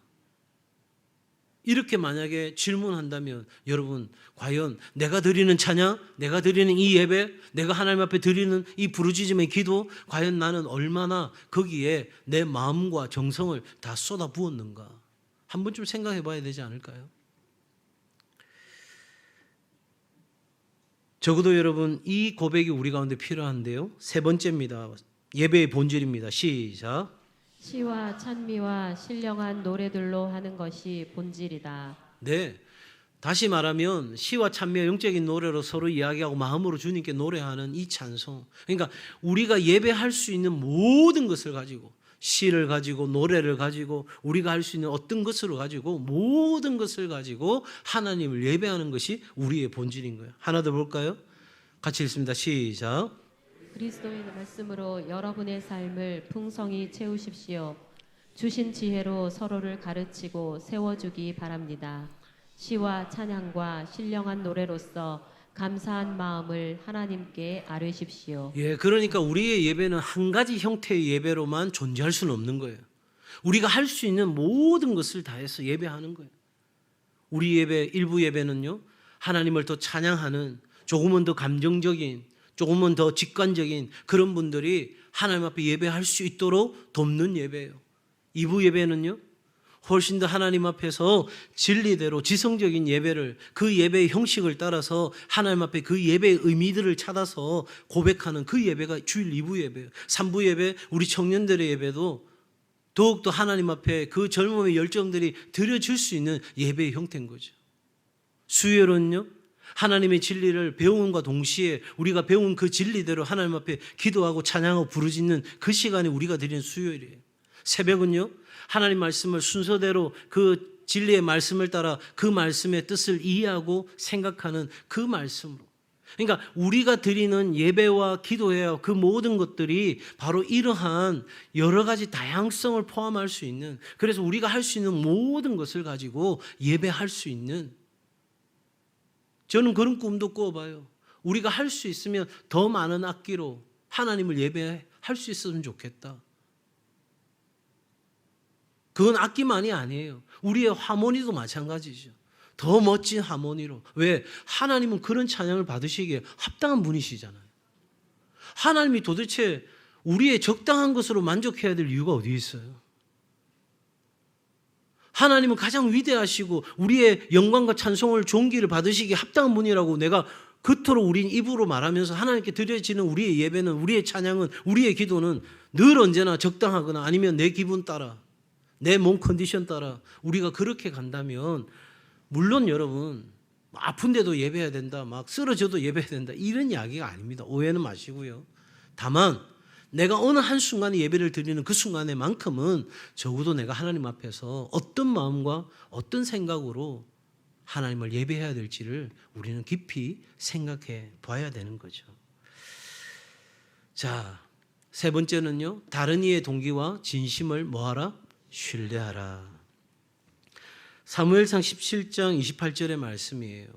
이렇게 만약에 질문한다면 여러분, 과연 내가 드리는 찬양, 내가 드리는 이 예배, 내가 하나님 앞에 드리는 이 부르짖음의 기도, 과연 나는 얼마나 거기에 내 마음과 정성을 다 쏟아 부었는가, 한 번쯤 생각해 봐야 되지 않을까요? 적어도 여러분, 이 고백이 우리 가운데 필요한데요. 세 번째입니다. 예배의 본질입니다. 시작. 시와 찬미와 신령한 노래들로 하는 것이 본질이다. 네. 다시 말하면 시와 찬미와 영적인 노래로 서로 이야기하고 마음으로 주님께 노래하는 이 찬송. 그러니까 우리가 예배할 수 있는 모든 것을 가지고, 시를 가지고 노래를 가지고 우리가 할 수 있는 어떤 것을 가지고, 모든 것을 가지고 하나님을 예배하는 것이 우리의 본질인 거예요. 하나 더 볼까요? 같이 읽습니다. 시작. 그리스도의 말씀으로 여러분의 삶을 풍성히 채우십시오. 주신 지혜로 서로를 가르치고 세워주기 바랍니다. 시와 찬양과 신령한 노래로서 감사한 마음을 하나님께 아뢰십시오. 예, 그러니까 우리의 예배는 한 가지 형태의 예배로만 존재할 수는 없는 거예요. 우리가 할 수 있는 모든 것을 다해서 예배하는 거예요. 우리 예배, 일부 예배는요, 하나님을 더 찬양하는, 조금은 더 감정적인, 조금은 더 직관적인 그런 분들이 하나님 앞에 예배할 수 있도록 돕는 예배예요. 2부 예배는요, 훨씬 더 하나님 앞에서 진리대로 지성적인 예배를, 그 예배의 형식을 따라서 하나님 앞에 그 예배의 의미들을 찾아서 고백하는 그 예배가 주일 2부 예배예요. 3부 예배, 우리 청년들의 예배도 더욱더 하나님 앞에 그 젊음의 열정들이 드려질 수 있는 예배의 형태인 거죠. 수요일은요, 하나님의 진리를 배움과 동시에 우리가 배운 그 진리대로 하나님 앞에 기도하고 찬양하고 부르짖는 그 시간에 우리가 드리는 수요일이에요. 새벽은요, 하나님 말씀을 순서대로 그 진리의 말씀을 따라 그 말씀의 뜻을 이해하고 생각하는 그 말씀으로. 그러니까 우리가 드리는 예배와 기도해야 그 모든 것들이 바로 이러한 여러 가지 다양성을 포함할 수 있는, 그래서 우리가 할 수 있는 모든 것을 가지고 예배할 수 있는, 저는 그런 꿈도 꿔봐요. 우리가 할 수 있으면 더 많은 악기로 하나님을 예배할 수 있으면 좋겠다. 그건 악기만이 아니에요. 우리의 하모니도 마찬가지죠. 더 멋진 하모니로. 왜? 하나님은 그런 찬양을 받으시기에 합당한 분이시잖아요. 하나님이 도대체 우리의 적당한 것으로 만족해야 될 이유가 어디 있어요? 하나님은 가장 위대하시고 우리의 영광과 찬송을 존귀를 받으시기에 합당한 분이라고 내가 그토록 우린 입으로 말하면서 하나님께 드려지는 우리의 예배는, 우리의 찬양은, 우리의 기도는 늘 언제나 적당하거나 아니면 내 기분 따라, 내 몸 컨디션 따라 우리가 그렇게 간다면, 물론 여러분 아픈데도 예배해야 된다, 막 쓰러져도 예배해야 된다, 이런 이야기가 아닙니다. 오해는 마시고요. 다만 내가 어느 한순간에 예배를 드리는 그 순간에만큼은 적어도 내가 하나님 앞에서 어떤 마음과 어떤 생각으로 하나님을 예배해야 될지를 우리는 깊이 생각해 봐야 되는 거죠. 자, 세 번째는요, 다른 이의 동기와 진심을 뭐하라? 신뢰하라. 사무엘상 17장 28절의 말씀이에요.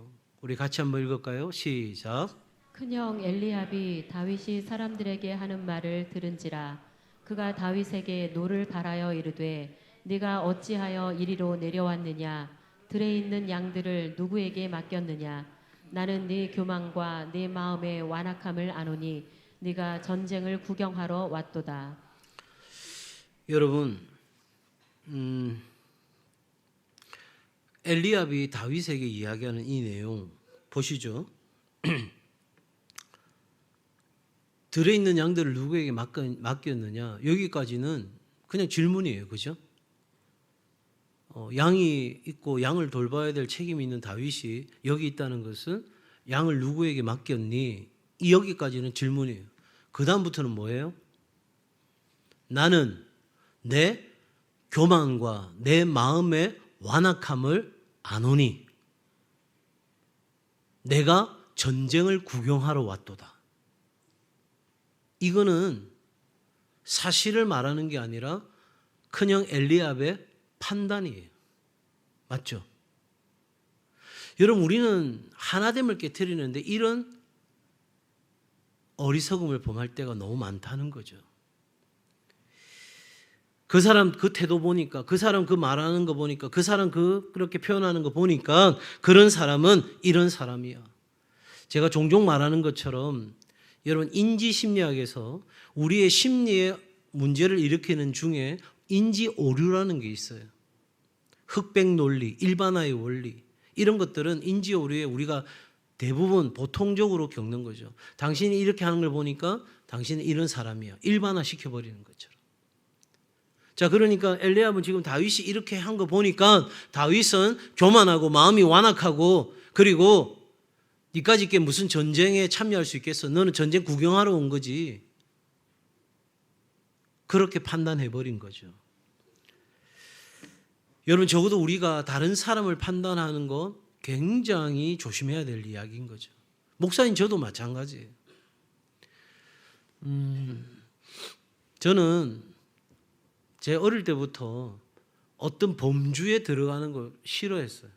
우리 같이 한번 읽을까요? 시작. 큰형 엘리압이 다윗이 사람들에게 하는 말을 들은지라. 그가 다윗에게 노를 바라여 이르되 네가 어찌하여 이리로 내려왔느냐? 들에 있는 양들을 누구에게 맡겼느냐? 나는 네 교만과 네 마음의 완악함을 아노니 네가 전쟁을 구경하러 왔도다. 여러분, 엘리압이 다윗에게 이야기하는 이 내용 보시죠. 들에 있는 양들을 누구에게 맡겼느냐? 여기까지는 그냥 질문이에요. 그죠? 양이 있고 양을 돌봐야 될 책임이 있는 다윗이 여기 있다는 것은 양을 누구에게 맡겼니? 여기까지는 질문이에요. 그 다음부터는 뭐예요? 나는 내 교만과 내 마음의 완악함을 아노니 내가 전쟁을 구경하러 왔도다. 이거는 사실을 말하는 게 아니라 그냥 엘리압의 판단이에요. 맞죠? 여러분, 우리는 하나됨을 깨트리는데 이런 어리석음을 범할 때가 너무 많다는 거죠. 그 사람 그 태도 보니까, 그 사람 그 말하는 거 보니까, 그 사람 그렇게 표현하는 거 보니까 그런 사람은 이런 사람이야. 제가 종종 말하는 것처럼 여러분, 인지심리학에서 우리의 심리에 문제를 일으키는 중에 인지 오류라는 게 있어요. 흑백 논리, 일반화의 원리, 이런 것들은 인지 오류에 우리가 대부분 보통적으로 겪는 거죠. 당신이 이렇게 하는 걸 보니까 당신은 이런 사람이야. 일반화 시켜버리는 것처럼. 자, 그러니까 엘리압은 지금 다윗이 이렇게 한 거 보니까 다윗은 교만하고 마음이 완악하고, 그리고 니까지 있게 무슨 전쟁에 참여할 수 있겠어? 너는 전쟁 구경하러 온 거지. 그렇게 판단해버린 거죠. 여러분, 적어도 우리가 다른 사람을 판단하는 것 굉장히 조심해야 될 이야기인 거죠. 목사님 저도 마찬가지예요. 저는 제 어릴 때부터 어떤 범주에 들어가는 걸 싫어했어요.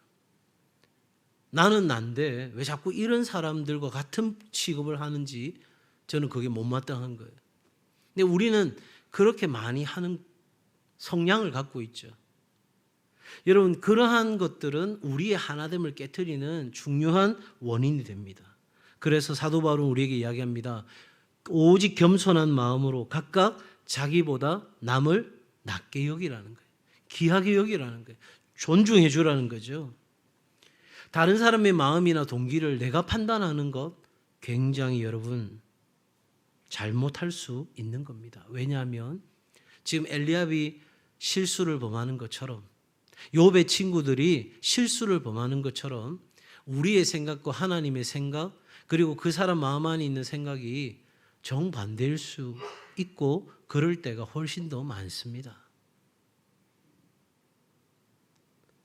나는 난데 왜 자꾸 이런 사람들과 같은 취급을 하는지 저는 그게 못마땅한 거예요. 근데 우리는 그렇게 많이 하는 성향을 갖고 있죠. 여러분, 그러한 것들은 우리의 하나됨을 깨트리는 중요한 원인이 됩니다. 그래서 사도 바울은 우리에게 이야기합니다. 오직 겸손한 마음으로 각각 자기보다 남을 낮게 여기라는 거예요. 귀하게 여기라는 거예요. 존중해 주라는 거죠. 다른 사람의 마음이나 동기를 내가 판단하는 것 굉장히 여러분 잘못할 수 있는 겁니다. 왜냐하면 지금 엘리압이 실수를 범하는 것처럼, 욥의 친구들이 실수를 범하는 것처럼 우리의 생각과 하나님의 생각, 그리고 그 사람 마음 안에 있는 생각이 정반대일 수 있고 그럴 때가 훨씬 더 많습니다.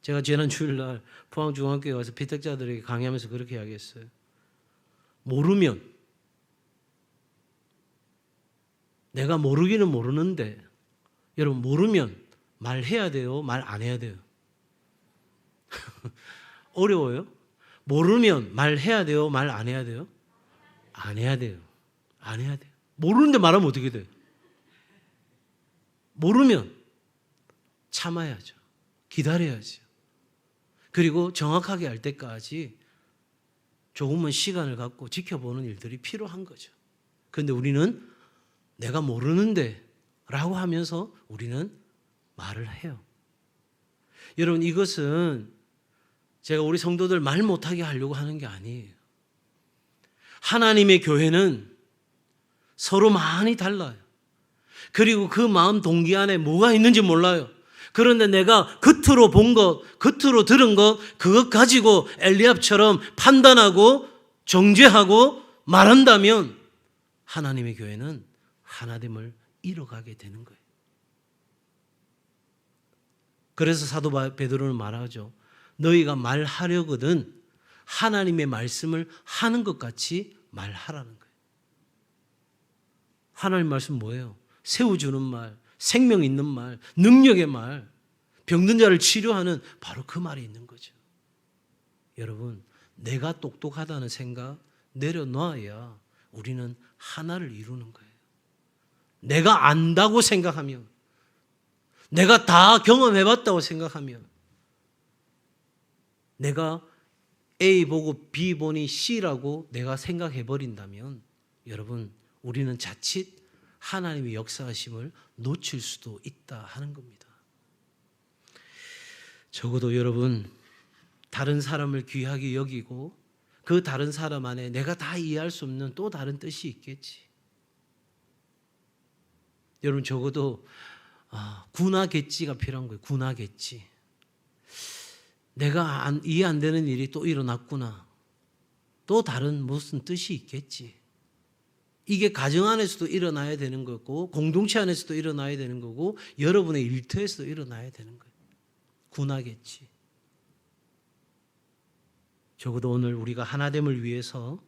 제가 지난 주일날 포항중앙교회 와서 비택자들에게 강의하면서 그렇게 이야기했어요. 모르면, 내가 모르기는 모르는데, 여러분, 모르면 말해야 돼요? 말 안 해야 돼요? 어려워요? 모르면 말해야 돼요? 말 안 해야 돼요? 안 해야 돼요. 안 해야 돼요. 모르는데 말하면 어떻게 돼요? 모르면 참아야죠. 기다려야죠. 그리고 정확하게 알 때까지 조금은 시간을 갖고 지켜보는 일들이 필요한 거죠. 그런데 우리는 내가 모르는데 라고 하면서 우리는 말을 해요. 여러분, 이것은 제가 우리 성도들 말 못하게 하려고 하는 게 아니에요. 하나님의 교회는 서로 많이 달라요. 그리고 그 마음 동기 안에 뭐가 있는지 몰라요. 그런데 내가 겉으로 본 것, 겉으로 들은 것, 그것 가지고 엘리압처럼 판단하고 정죄하고 말한다면 하나님의 교회는 하나됨을 잃어가게 되는 거예요. 그래서 사도 베드로는 말하죠. 너희가 말하려거든 하나님의 말씀을 하는 것 같이 말하라는 거예요. 하나님 말씀 뭐예요? 세워주는 말, 생명 있는 말, 능력의 말, 병든 자를 치료하는 바로 그 말이 있는 거죠. 여러분, 내가 똑똑하다는 생각 내려놔야 우리는 하나를 이루는 거예요. 내가 안다고 생각하면, 내가 다 경험해봤다고 생각하면, 내가 A 보고 B 보니 C라고 내가 생각해버린다면 여러분, 우리는 자칫 하나님의 역사하심을 놓칠 수도 있다 하는 겁니다. 적어도 여러분, 다른 사람을 귀하게 여기고 그 다른 사람 안에 내가 다 이해할 수 없는 또 다른 뜻이 있겠지. 여러분, 적어도 군하겠지가 필요한 거예요. 군하겠지. 내가 이해 안 되는 일이 또 일어났구나. 또 다른 무슨 뜻이 있겠지. 이게 가정 안에서도 일어나야 되는 거고 공동체 안에서도 일어나야 되는 거고 여러분의 일터에서도 일어나야 되는 거예요. 군하겠지. 적어도 오늘 우리가 하나됨을 위해서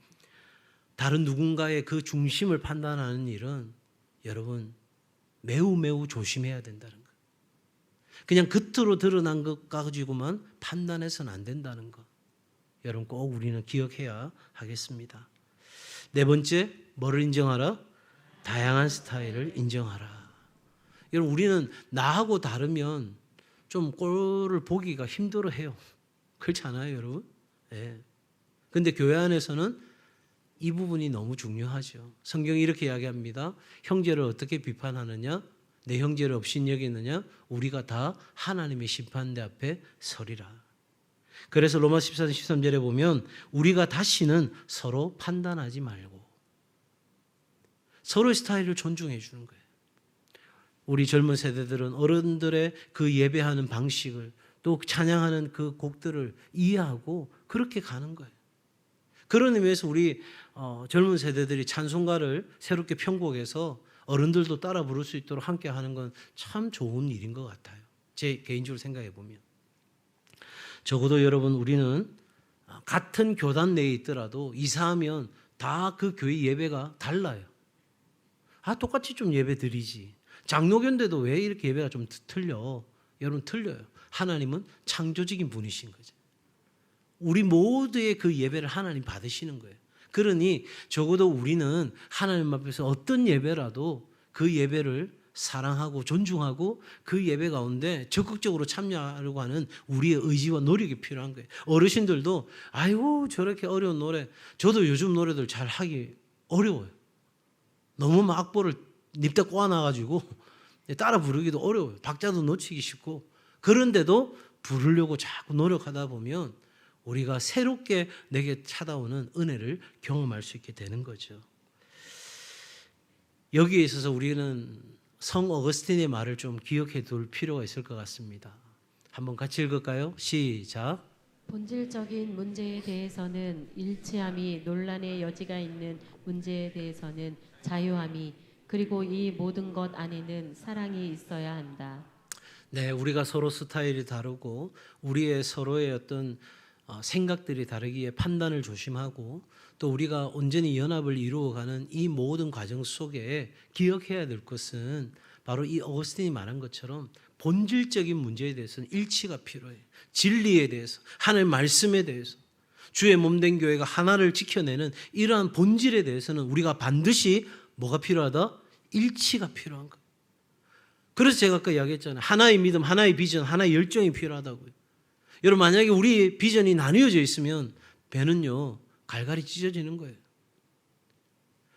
다른 누군가의 그 중심을 판단하는 일은 여러분 매우 매우 조심해야 된다는 거예요. 그냥 겉으로 드러난 것 가지고만 판단해서는 안 된다는 거. 여러분 꼭 우리는 기억해야 하겠습니다. 네 번째, 뭐를 인정하라? 다양한 스타일을 인정하라. 여러분 우리는 나하고 다르면 좀 꼴을 보기가 힘들어해요. 그렇지 않아요, 여러분? 네. 근데 교회 안에서는 이 부분이 너무 중요하죠. 성경이 이렇게 이야기합니다. 형제를 어떻게 비판하느냐? 내 형제를 업신여기느냐? 우리가 다 하나님의 심판대 앞에 서리라. 그래서 로마 14장 13절에 보면 우리가 다시는 서로 판단하지 말고 서로의 스타일을 존중해 주는 거예요. 우리 젊은 세대들은 어른들의 그 예배하는 방식을 또 찬양하는 그 곡들을 이해하고 그렇게 가는 거예요. 그런 의미에서 우리 젊은 세대들이 찬송가를 새롭게 편곡해서 어른들도 따라 부를 수 있도록 함께 하는 건 참 좋은 일인 것 같아요. 제 개인적으로 생각해 보면. 적어도 여러분 우리는 같은 교단 내에 있더라도 이사하면 다 그 교회 예배가 달라요. 똑같이 좀 예배 드리지. 장로교인데도 왜 이렇게 예배가 좀 틀려? 여러분 틀려요. 하나님은 창조적인 분이신 거죠. 우리 모두의 그 예배를 하나님 받으시는 거예요. 그러니 적어도 우리는 하나님 앞에서 어떤 예배라도 그 예배를 사랑하고 존중하고 그 예배 가운데 적극적으로 참여하려고 하는 우리의 의지와 노력이 필요한 거예요. 어르신들도 아이고 저렇게 어려운 노래, 저도 요즘 노래들 잘 하기 어려워요. 너무 막 악보를 닙다 꼬아놔가지고 따라 부르기도 어려워요. 박자도 놓치기 쉽고. 그런데도 부르려고 자꾸 노력하다 보면 우리가 새롭게 내게 찾아오는 은혜를 경험할 수 있게 되는 거죠. 여기에 있어서 우리는 성 어거스틴의 말을 좀 기억해 둘 필요가 있을 것 같습니다. 한번 같이 읽을까요? 시작. 본질적인 문제에 대해서는 일치함이 논란의 여지가 있는 문제에 대해서는 자유함이 그리고 이 모든 것 안에는 사랑이 있어야 한다. 네, 우리가 서로 스타일이 다르고 우리의 서로의 어떤 생각들이 다르기에 판단을 조심하고 또 우리가 온전히 연합을 이루어가는 이 모든 과정 속에 기억해야 될 것은 바로 이 어거스틴이 말한 것처럼 본질적인 문제에 대해서는 일치가 필요해요. 진리에 대해서, 하나님의 말씀에 대해서, 주의 몸된 교회가 하나를 지켜내는 이러한 본질에 대해서는 우리가 반드시 뭐가 필요하다? 일치가 필요한 거예요. 그래서 제가 아까 이야기했잖아요. 하나의 믿음, 하나의 비전, 하나의 열정이 필요하다고요. 여러분 만약에 우리 비전이 나뉘어져 있으면 배는요 갈갈이 찢어지는 거예요.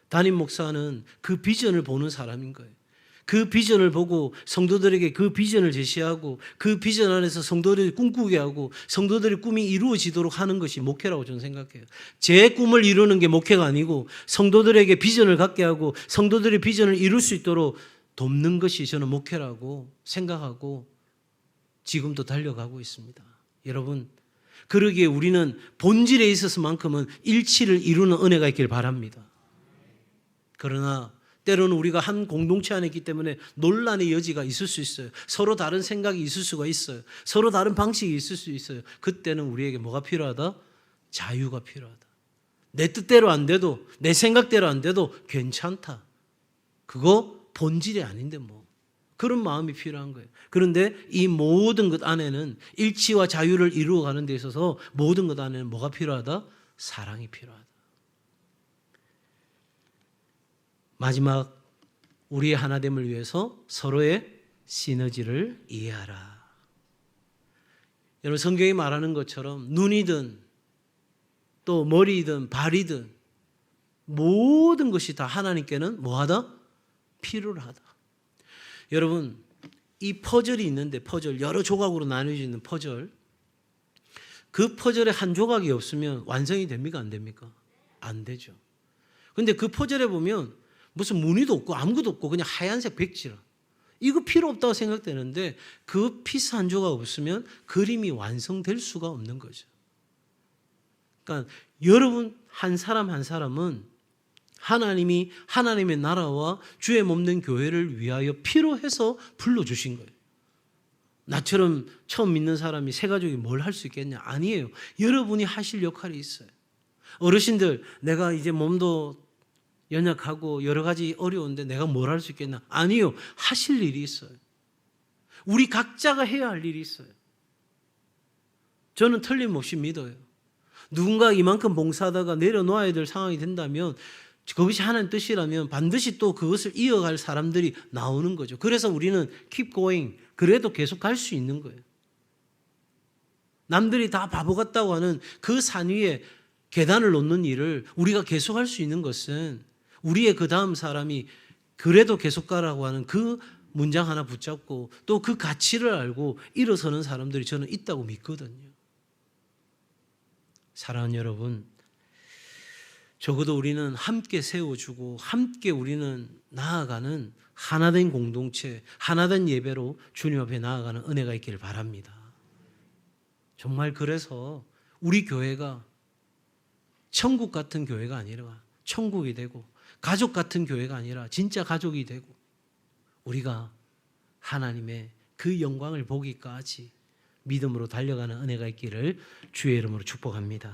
담임 목사는 그 비전을 보는 사람인 거예요. 그 비전을 보고 성도들에게 그 비전을 제시하고 그 비전 안에서 성도들이 꿈꾸게 하고 성도들의 꿈이 이루어지도록 하는 것이 목회라고 저는 생각해요. 제 꿈을 이루는 게 목회가 아니고 성도들에게 비전을 갖게 하고 성도들의 비전을 이룰 수 있도록 돕는 것이 저는 목회라고 생각하고 지금도 달려가고 있습니다. 여러분, 그러기에 우리는 본질에 있어서만큼은 일치를 이루는 은혜가 있길 바랍니다. 그러나 때로는 우리가 한 공동체 안에 있기 때문에 논란의 여지가 있을 수 있어요. 서로 다른 생각이 있을 수가 있어요. 서로 다른 방식이 있을 수 있어요. 그때는 우리에게 뭐가 필요하다? 자유가 필요하다. 내 뜻대로 안 돼도 내 생각대로 안 돼도 괜찮다. 그거 본질이 아닌데 뭐. 그런 마음이 필요한 거예요. 그런데 이 모든 것 안에는 일치와 자유를 이루어가는 데 있어서 모든 것 안에는 뭐가 필요하다? 사랑이 필요하다. 마지막 우리의 하나됨을 위해서 서로의 시너지를 이해하라. 여러분 성경이 말하는 것처럼 눈이든 또 머리든 발이든 모든 것이 다 하나님께는 뭐하다? 필요로 하다. 여러분 이 퍼즐이 있는데 퍼즐 여러 조각으로 나뉘어져 있는 퍼즐 그 퍼즐에 한 조각이 없으면 완성이 됩니까? 안 됩니까? 안 되죠. 그런데 그 퍼즐에 보면 무슨 무늬도 없고 아무것도 없고 그냥 하얀색 백지라 이거 필요 없다고 생각되는데 그 피스 한 조각 없으면 그림이 완성될 수가 없는 거죠. 그러니까 여러분 한 사람 한 사람은 하나님이 하나님의 나라와 주의 몸된 교회를 위하여 필요해서 불러주신 거예요. 나처럼 처음 믿는 사람이 새 가족이 뭘 할 수 있겠냐? 아니에요. 여러분이 하실 역할이 있어요. 어르신들, 내가 이제 몸도 연약하고 여러 가지 어려운데 내가 뭘 할 수 있겠나? 아니요. 하실 일이 있어요. 우리 각자가 해야 할 일이 있어요. 저는 틀림없이 믿어요. 누군가 이만큼 봉사하다가 내려놓아야 될 상황이 된다면 그것이 하나님 뜻이라면 반드시 또 그것을 이어갈 사람들이 나오는 거죠. 그래서 우리는 keep going. 그래도 계속 갈 수 있는 거예요. 남들이 다 바보 같다고 하는 그 산 위에 계단을 놓는 일을 우리가 계속 할 수 있는 것은 우리의 그 다음 사람이 그래도 계속 가라고 하는 그 문장 하나 붙잡고 또 그 가치를 알고 일어서는 사람들이 저는 있다고 믿거든요. 사랑하는 여러분, 적어도 우리는 함께 세워주고 함께 우리는 나아가는 하나된 공동체, 하나된 예배로 주님 앞에 나아가는 은혜가 있기를 바랍니다. 정말 그래서 우리 교회가 천국 같은 교회가 아니라 천국이 되고 가족 같은 교회가 아니라 진짜 가족이 되고 우리가 하나님의 그 영광을 보기까지 믿음으로 달려가는 은혜가 있기를 주의 이름으로 축복합니다.